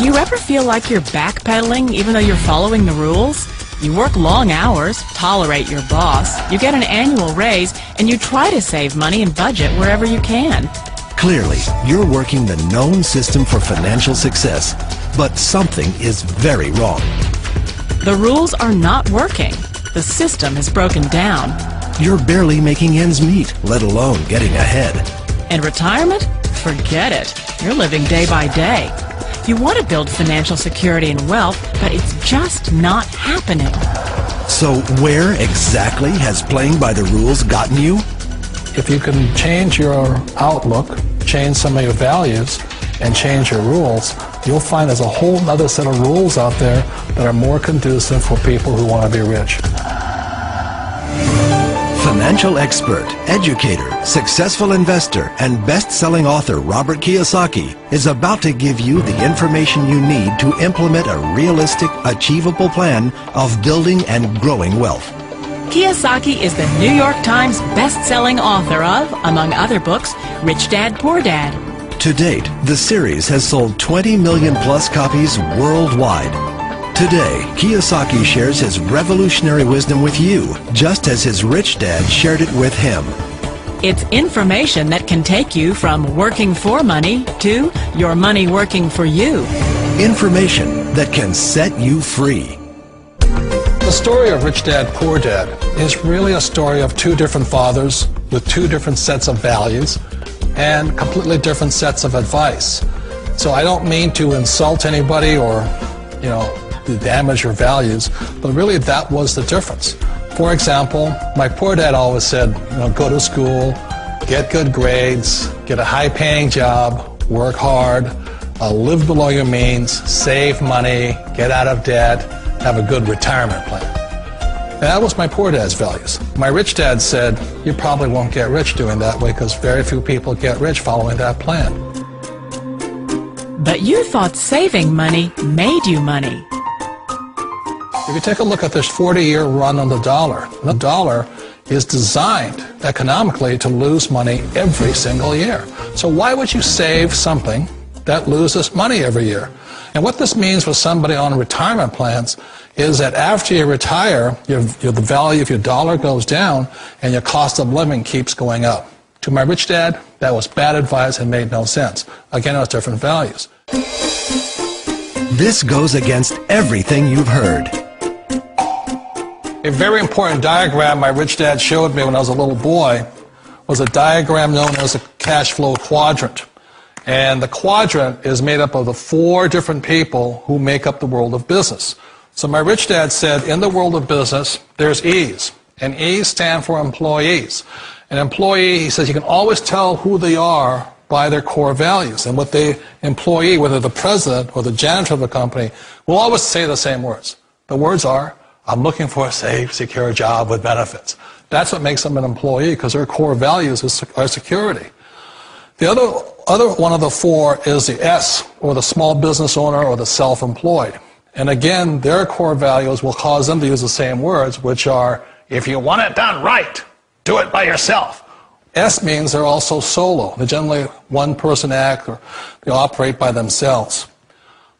Do you ever feel like you're backpedaling even though you're following the rules? You work long hours, tolerate your boss, you get an annual raise, and you try to save money and budget wherever you can. Clearly, you're working the known system for financial success, but something is very wrong. The rules are not working. The system has broken down. You're barely making ends meet, let alone getting ahead. And retirement? Forget it. You're living day by day. You want to build financial security and wealth, but it's just not happening. So where exactly has playing by the rules gotten you? If you can change your outlook, change some of your values, and change your rules, you'll find there's a whole other set of rules out there that are more conducive for people who want to be rich. Financial expert, educator, successful investor, and best-selling author Robert Kiyosaki is about to give you the information you need to implement a realistic, achievable plan of building and growing wealth. Kiyosaki is the New York Times best-selling author of, among other books, Rich Dad, Poor Dad. To date, the series has sold 20 million plus copies worldwide. Today, Kiyosaki shares his revolutionary wisdom with you, just as his rich dad shared it with him. It's information that can take you from working for money to your money working for you. Information that can set you free. The story of Rich Dad, Poor Dad is really a story of two different fathers with two different sets of values and completely different sets of advice. So I don't mean to insult anybody or, to damage your values, but really that was the difference. For example, my poor dad always said, go to school, get good grades, get a high-paying job, work hard, live below your means, save money, get out of debt, have a good retirement plan. And that was my poor dad's values. My rich dad said, you probably won't get rich doing that way because very few people get rich following that plan. But you thought saving money made you money. If you take a look at this 40-year run on the dollar is designed economically to lose money every single year. So why would you save something that loses money every year? And what this means for somebody on retirement plans is that after you retire, the value of your dollar goes down and your cost of living keeps going up. To my rich dad, that was bad advice and made no sense. Again, it was different values. This goes against everything you've heard. A very important diagram my rich dad showed me when I was a little boy was a diagram known as a cash flow quadrant. And the quadrant is made up of the four different people who make up the world of business. So my rich dad said, in the world of business, there's E's. And E's stand for employees. An employee, he says, you can always tell who they are by their core values. And what the employee, whether the president or the janitor of the company, will always say the same words. The words are, I'm looking for a safe, secure job with benefits. That's what makes them an employee, because their core values are security. The other one of the four is the S, or the small business owner or the self-employed. And again, their core values will cause them to use the same words, which are, if you want it done right, do it by yourself. S means they're also solo. They're generally one-person act, or they operate by themselves.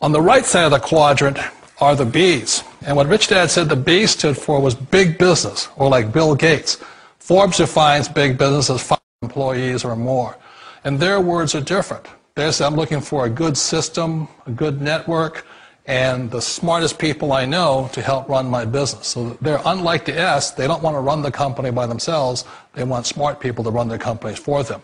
On the right side of the quadrant are the B's. And what Rich Dad said the B stood for was big business, or like Bill Gates. Forbes defines big business as 5 employees or more. And their words are different. They say, I'm looking for a good system, a good network, and the smartest people I know to help run my business. So they're unlike the S. They don't want to run the company by themselves. They want smart people to run their companies for them.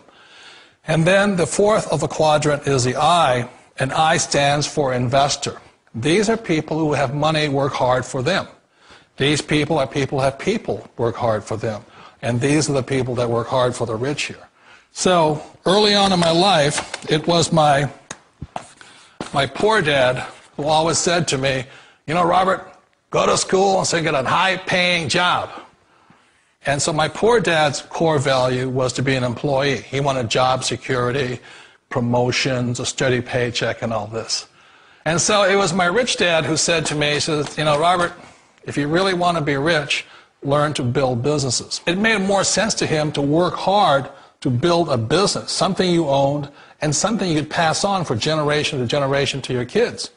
And then the fourth of the quadrant is the I, and I stands for investor. These are people who have money work hard for them. These people are people who have people work hard for them. And these are the people that work hard for the rich here. So early on in my life, it was my poor dad who always said to me, Robert, go to school and get a high-paying job. And so my poor dad's core value was to be an employee. He wanted job security, promotions, a steady paycheck, and all this. And so it was my rich dad who said to me, he says, Robert, if you really want to be rich, learn to build businesses. It made more sense to him to work hard to build a business, something you owned, and something you could pass on for generation to generation to your kids.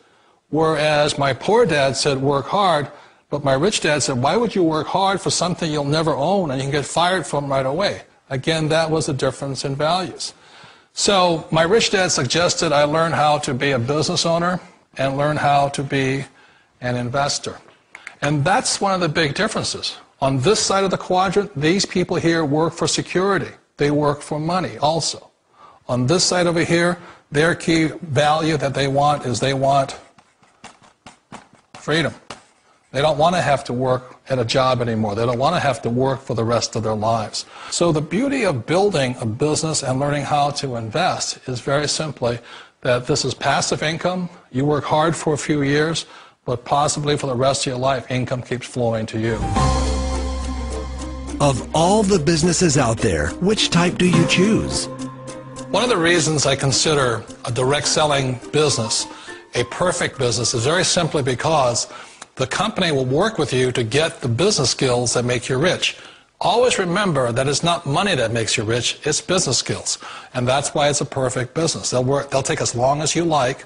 Whereas my poor dad said, work hard, but my rich dad said, why would you work hard for something you'll never own and you can get fired from right away? Again, that was a difference in values. So my rich dad suggested I learn how to be a business owner and learn how to be an investor. And that's one of the big differences. On this side of the quadrant, these people here work for security. They work for money also. On this side over here, their key value that they want is they want freedom. They don't want to have to work at a job anymore. They don't want to have to work for the rest of their lives. So the beauty of building a business and learning how to invest is very simply that this is passive income. You work hard for a few years, but possibly for the rest of your life, income keeps flowing to you. Of all the businesses out there, which type do you choose? One of the reasons I consider a direct selling business a perfect business is very simply because the company will work with you to get the business skills that make you rich. Always remember that it's not money that makes you rich, it's business skills. And that's why it's a perfect business. They'll take as long as you like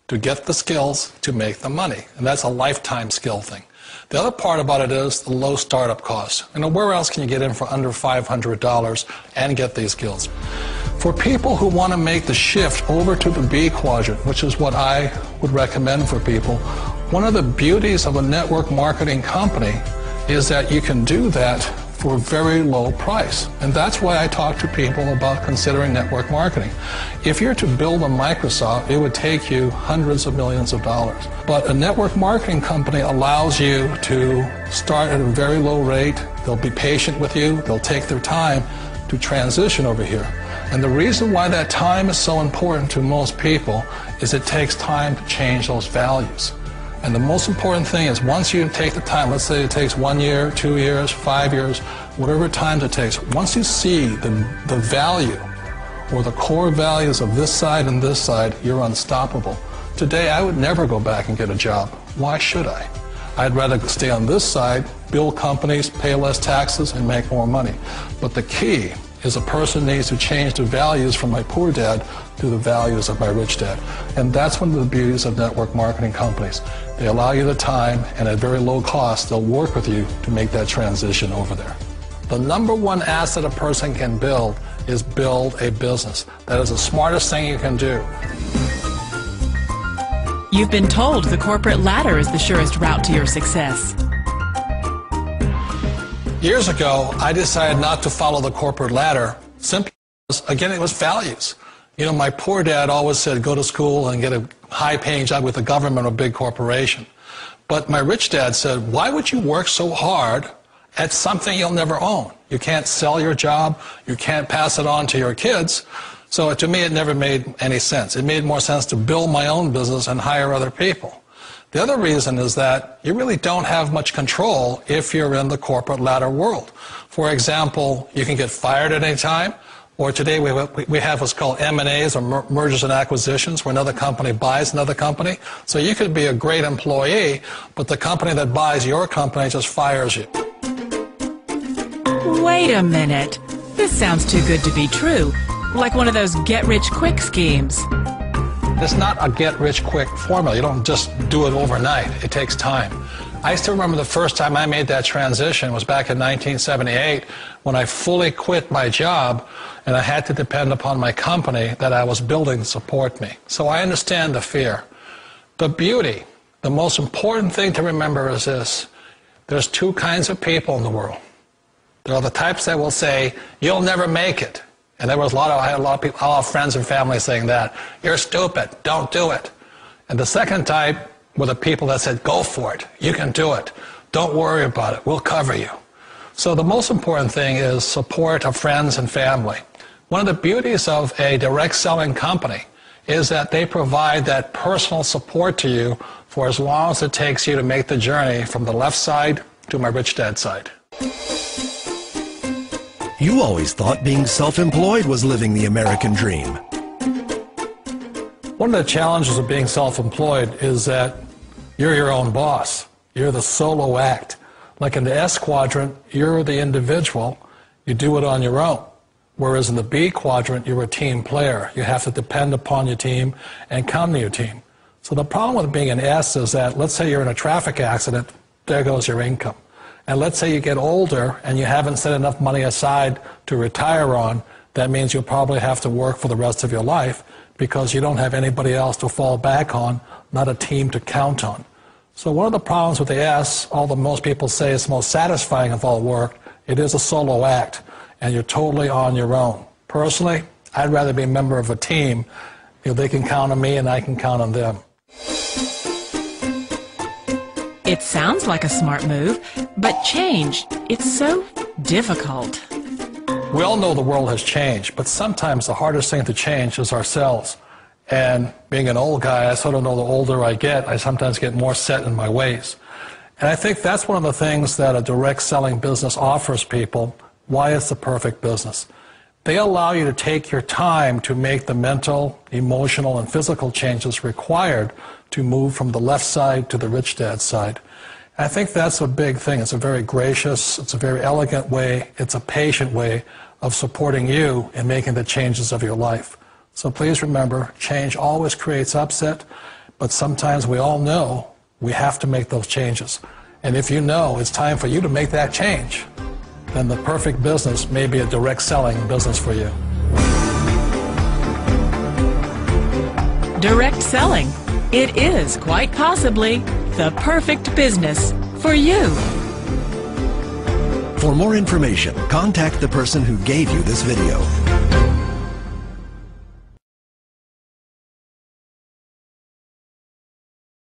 to get the skills to make the money. And that's a lifetime skill thing. The other part about it is the low startup cost. Where else can you get in for under $500 and get these skills? For people who want to make the shift over to the B quadrant, which is what I would recommend for people, one of the beauties of a network marketing company is that you can do that for a very low price. And that's why I talk to people about considering network marketing. If you're to build a Microsoft, it would take you hundreds of millions of dollars. But a network marketing company allows you to start at a very low rate. They'll be patient with you. They'll take their time to transition over here. And the reason why that time is so important to most people is it takes time to change those values. And the most important thing is once you take the time, let's say it takes 1 year, 2 years, 5 years, whatever time it takes, once you see the value or the core values of this side and this side, you're unstoppable. Today, I would never go back and get a job. Why should I? I'd rather stay on this side, build companies, pay less taxes, and make more money. But the key is a person needs to change the values from my poor dad to the values of my rich dad. And that's one of the beauties of network marketing companies. They allow you the time, and at very low cost, they'll work with you to make that transition over there. The number one asset a person can build is build a business. That is the smartest thing you can do. You've been told the corporate ladder is the surest route to your success. Years ago, I decided not to follow the corporate ladder simply because, again, it was values. You know, my poor dad always said, go to school and get a high-paying job with the government or a big corporation. But my rich dad said, why would you work so hard at something you'll never own? You can't sell your job. You can't pass it on to your kids. So to me, it never made any sense. It made more sense to build my own business and hire other people. The other reason is that you really don't have much control if you're in the corporate ladder world. For example, you can get fired at any time, or today we have what's called M&As, or mergers and acquisitions, where another company buys another company. So you could be a great employee, but the company that buys your company just fires you. Wait a minute. This sounds too good to be true. Like one of those get-rich-quick schemes. It's not a get-rich-quick formula. You don't just do it overnight. It takes time. I still remember the first time I made that transition was back in 1978 when I fully quit my job and I had to depend upon my company that I was building to support me. So I understand the fear. The beauty, the most important thing to remember is this. There's two kinds of people in the world. There are the types that will say, you'll never make it. And I had a lot of people, a lot of friends and family saying that. You're stupid. Don't do it. And the second type were the people that said, go for it. You can do it. Don't worry about it. We'll cover you. So the most important thing is support of friends and family. One of the beauties of a direct selling company is that they provide that personal support to you for as long as it takes you to make the journey from the left side to my rich dad side. You always thought being self-employed was living the American dream. One of the challenges of being self-employed is that you're your own boss. You're the solo act. Like in the S quadrant, you're the individual. You do it on your own. Whereas in the B quadrant, you're a team player. You have to depend upon your team and come to your team. So the problem with being an S is that, let's say you're in a traffic accident, there goes your income. And let's say you get older and you haven't set enough money aside to retire on, that means you'll probably have to work for the rest of your life because you don't have anybody else to fall back on, not a team to count on. So one of the problems with the S, although most people say it's the most satisfying of all work, it is a solo act, and you're totally on your own. Personally, I'd rather be a member of a team. You know, they can count on me and I can count on them. It sounds like a smart move, but change, it's so difficult. We all know the world has changed, but sometimes the hardest thing to change is ourselves. And being an old guy, I sort of know the older I get, I sometimes get more set in my ways. And I think that's one of the things that a direct selling business offers people, why it's the perfect business. They allow you to take your time to make the mental, emotional, and physical changes required to move from the left side to the rich dad side. I think that's a big thing. It's a very gracious, it's a very elegant way, it's a patient way of supporting you in making the changes of your life. So please remember, change always creates upset, but sometimes we all know we have to make those changes. And if you know it's time for you to make that change, then the perfect business may be a direct selling business for you. Direct selling. It is quite possibly the perfect business for you. For more information, contact the person who gave you this video.